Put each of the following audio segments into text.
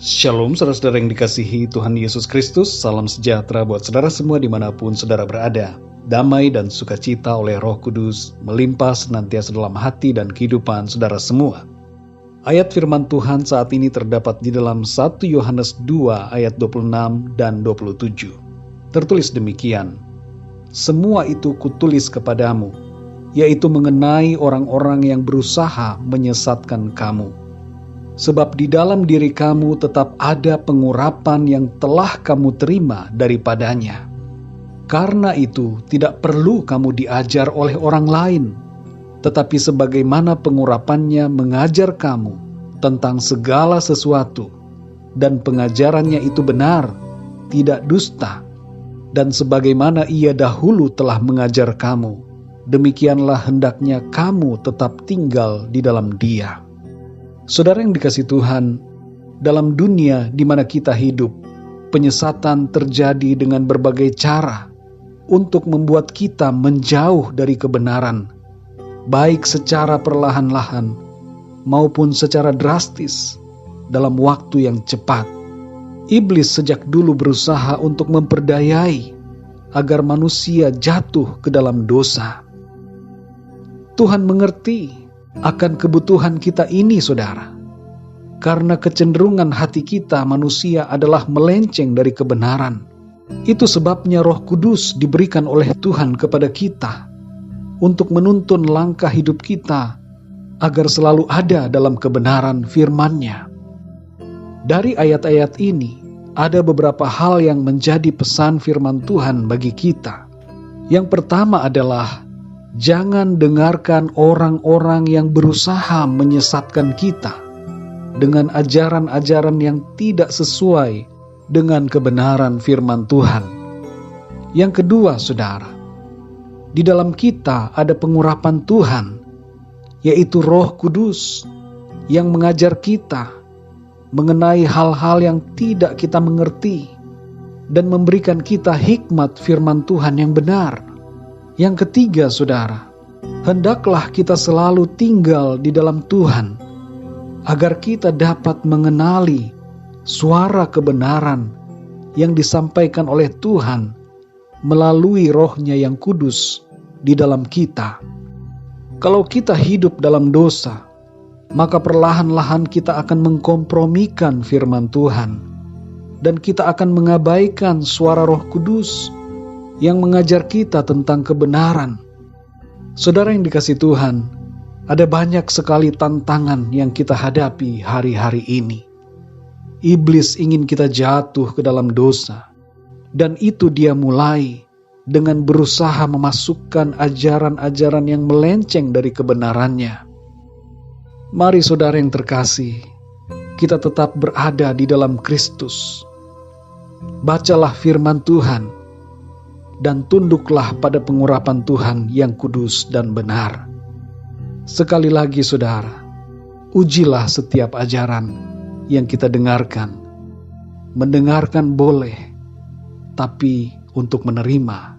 Shalom saudara-saudara yang dikasihi Tuhan Yesus Kristus. Salam sejahtera buat saudara semua dimanapun saudara berada. Damai dan sukacita oleh Roh Kudus melimpah senantiasa dalam hati dan kehidupan saudara semua. Ayat firman Tuhan saat ini terdapat di dalam 1 Yohanes 2 ayat 26 dan 27. Tertulis demikian, "Semua itu kutulis kepadamu, yaitu mengenai orang-orang yang berusaha menyesatkan kamu. Sebab di dalam diri kamu tetap ada pengurapan yang telah kamu terima daripadanya. Karena itu tidak perlu kamu diajar oleh orang lain, tetapi sebagaimana pengurapannya mengajar kamu tentang segala sesuatu, dan pengajarannya itu benar, tidak dusta, dan sebagaimana ia dahulu telah mengajar kamu, demikianlah hendaknya kamu tetap tinggal di dalam Dia." Saudara yang dikasihi Tuhan, dalam dunia di mana kita hidup, penyesatan terjadi dengan berbagai cara untuk membuat kita menjauh dari kebenaran, baik secara perlahan-lahan maupun secara drastis dalam waktu yang cepat. Iblis sejak dulu berusaha untuk memperdayai agar manusia jatuh ke dalam dosa. Tuhan mengerti akan kebutuhan kita ini, saudara. Karena kecenderungan hati kita manusia adalah melenceng dari kebenaran. Itu sebabnya Roh Kudus diberikan oleh Tuhan kepada kita untuk menuntun langkah hidup kita agar selalu ada dalam kebenaran firman-Nya. Dari ayat-ayat ini ada beberapa hal yang menjadi pesan firman Tuhan bagi kita. Yang pertama adalah jangan dengarkan orang-orang yang berusaha menyesatkan kita dengan ajaran-ajaran yang tidak sesuai dengan kebenaran firman Tuhan. Yang kedua, saudara, di dalam kita ada pengurapan Tuhan, yaitu Roh Kudus yang mengajar kita mengenai hal-hal yang tidak kita mengerti dan memberikan kita hikmat firman Tuhan yang benar. Yang ketiga, saudara, hendaklah kita selalu tinggal di dalam Tuhan, agar kita dapat mengenali suara kebenaran yang disampaikan oleh Tuhan melalui Roh-Nya yang kudus di dalam kita. Kalau kita hidup dalam dosa, maka perlahan-lahan kita akan mengkompromikan firman Tuhan, dan kita akan mengabaikan suara Roh Kudus yang mengajar kita tentang kebenaran. Saudara yang dikasihi Tuhan, ada banyak sekali tantangan yang kita hadapi hari-hari ini. Iblis ingin kita jatuh ke dalam dosa, dan itu dia mulai dengan berusaha memasukkan ajaran-ajaran yang melenceng dari kebenarannya. Mari saudara yang terkasih, kita tetap berada di dalam Kristus. Bacalah firman Tuhan, dan tunduklah pada pengurapan Tuhan yang kudus dan benar. Sekali lagi saudara, ujilah setiap ajaran yang kita dengarkan. Mendengarkan boleh, tapi untuk menerima,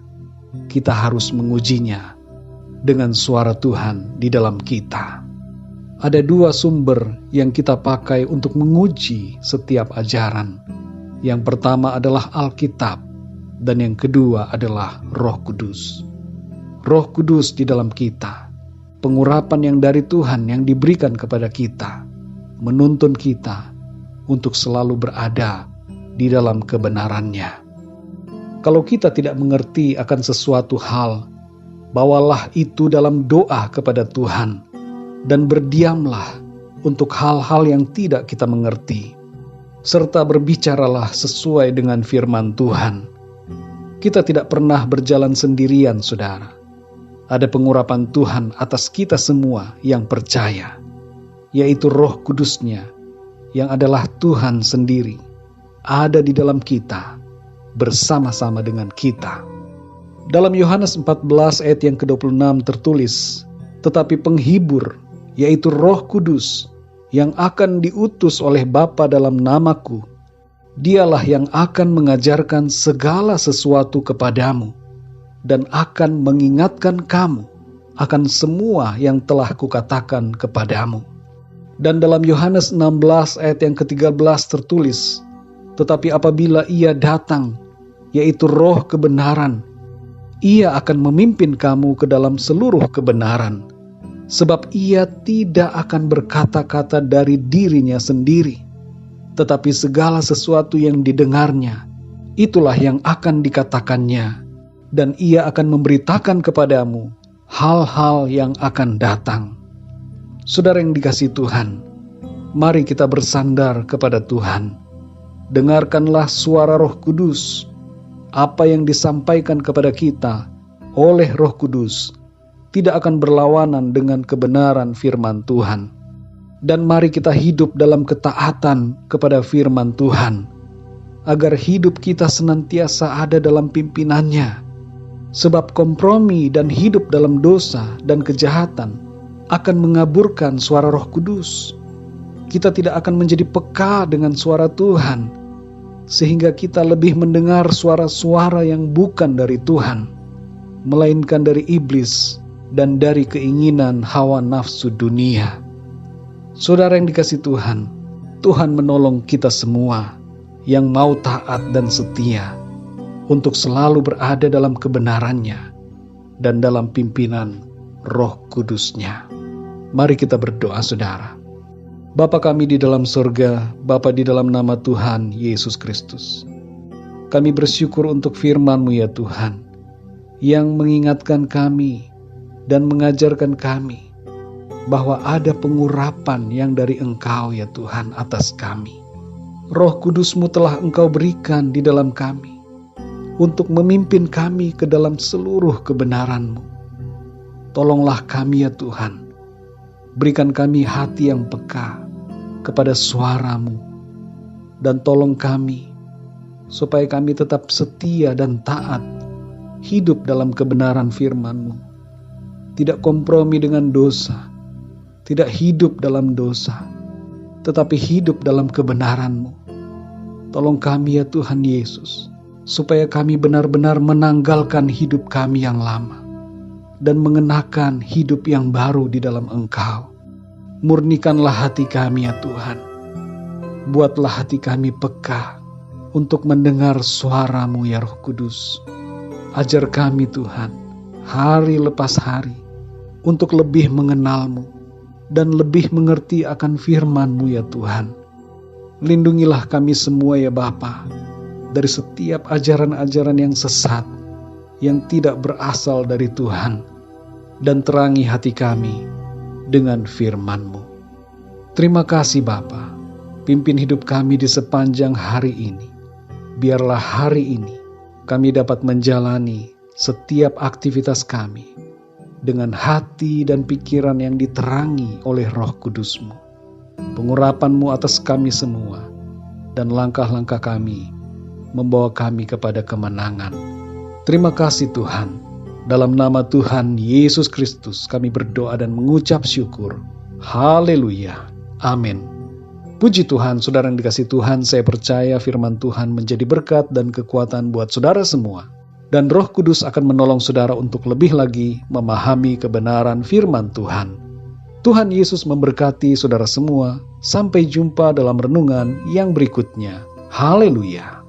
kita harus mengujinya dengan suara Tuhan di dalam kita. Ada dua sumber yang kita pakai untuk menguji setiap ajaran. Yang pertama adalah Alkitab, dan yang kedua adalah Roh Kudus. Roh Kudus di dalam kita, pengurapan yang dari Tuhan yang diberikan kepada kita, menuntun kita untuk selalu berada di dalam kebenarannya. Kalau kita tidak mengerti akan sesuatu hal, bawalah itu dalam doa kepada Tuhan, dan berdiamlah untuk hal-hal yang tidak kita mengerti, serta berbicaralah sesuai dengan firman Tuhan. Kita tidak pernah berjalan sendirian, saudara. Ada pengurapan Tuhan atas kita semua yang percaya, yaitu Roh Kudus-Nya yang adalah Tuhan sendiri, ada di dalam kita, bersama-sama dengan kita. Dalam Yohanes 14 ayat yang ke-26 tertulis, "Tetapi penghibur, yaitu Roh Kudus, yang akan diutus oleh Bapa dalam namaku, Dialah yang akan mengajarkan segala sesuatu kepadamu dan akan mengingatkan kamu akan semua yang telah kukatakan kepadamu." Dan dalam Yohanes 16 ayat yang ke-13 tertulis, tetapi apabila Ia datang, yaitu Roh kebenaran, Ia akan memimpin kamu ke dalam seluruh kebenaran, sebab Ia tidak akan berkata-kata dari dirinya sendiri, tetapi segala sesuatu yang didengarnya, itulah yang akan dikatakannya, dan Ia akan memberitakan kepadamu hal-hal yang akan datang. Saudara yang dikasihi Tuhan, mari kita bersandar kepada Tuhan. Dengarkanlah suara Roh Kudus. Apa yang disampaikan kepada kita oleh Roh Kudus tidak akan berlawanan dengan kebenaran firman Tuhan. Dan mari kita hidup dalam ketaatan kepada firman Tuhan, agar hidup kita senantiasa ada dalam pimpinannya. Sebab kompromi dan hidup dalam dosa dan kejahatan akan mengaburkan suara Roh Kudus. Kita tidak akan menjadi peka dengan suara Tuhan, sehingga kita lebih mendengar suara-suara yang bukan dari Tuhan, melainkan dari iblis dan dari keinginan hawa nafsu dunia. Saudara yang dikasihi Tuhan, Tuhan menolong kita semua yang mau taat dan setia untuk selalu berada dalam kebenarannya dan dalam pimpinan Roh Kudus-Nya. Mari kita berdoa, saudara. Bapa kami di dalam surga, Bapa di dalam nama Tuhan Yesus Kristus, kami bersyukur untuk firman-Mu ya Tuhan, yang mengingatkan kami dan mengajarkan kami bahwa ada pengurapan yang dari Engkau ya Tuhan atas kami. Roh Kudus-Mu telah Engkau berikan di dalam kami untuk memimpin kami ke dalam seluruh kebenaran-Mu. Tolonglah kami ya Tuhan, berikan kami hati yang peka kepada suara-Mu, dan tolong kami supaya kami tetap setia dan taat hidup dalam kebenaran firman-Mu, tidak kompromi dengan dosa, tidak hidup dalam dosa, tetapi hidup dalam kebenaran-Mu. Tolong kami ya Tuhan Yesus, supaya kami benar-benar menanggalkan hidup kami yang lama dan mengenakan hidup yang baru di dalam Engkau. Murnikanlah hati kami ya Tuhan. Buatlah hati kami peka untuk mendengar suara-Mu ya Roh Kudus. Ajar kami Tuhan, hari lepas hari, untuk lebih mengenal-Mu dan lebih mengerti akan firman-Mu ya Tuhan. Lindungilah kami semua ya Bapa, dari setiap ajaran-ajaran yang sesat, yang tidak berasal dari Tuhan, dan terangi hati kami dengan firman-Mu. Terima kasih Bapa, pimpin hidup kami di sepanjang hari ini. Biarlah hari ini kami dapat menjalani setiap aktivitas kami dengan hati dan pikiran yang diterangi oleh Roh Kudus-Mu. Pengurapan-Mu atas kami semua, dan langkah-langkah kami membawa kami kepada kemenangan. Terima kasih Tuhan. Dalam nama Tuhan Yesus Kristus kami berdoa dan mengucap syukur. Haleluya. Amin. Puji Tuhan, saudara yang dikasihi Tuhan, saya percaya firman Tuhan menjadi berkat dan kekuatan buat saudara semua. Dan Roh Kudus akan menolong saudara untuk lebih lagi memahami kebenaran firman Tuhan. Tuhan Yesus memberkati saudara semua. Sampai jumpa dalam renungan yang berikutnya. Haleluya.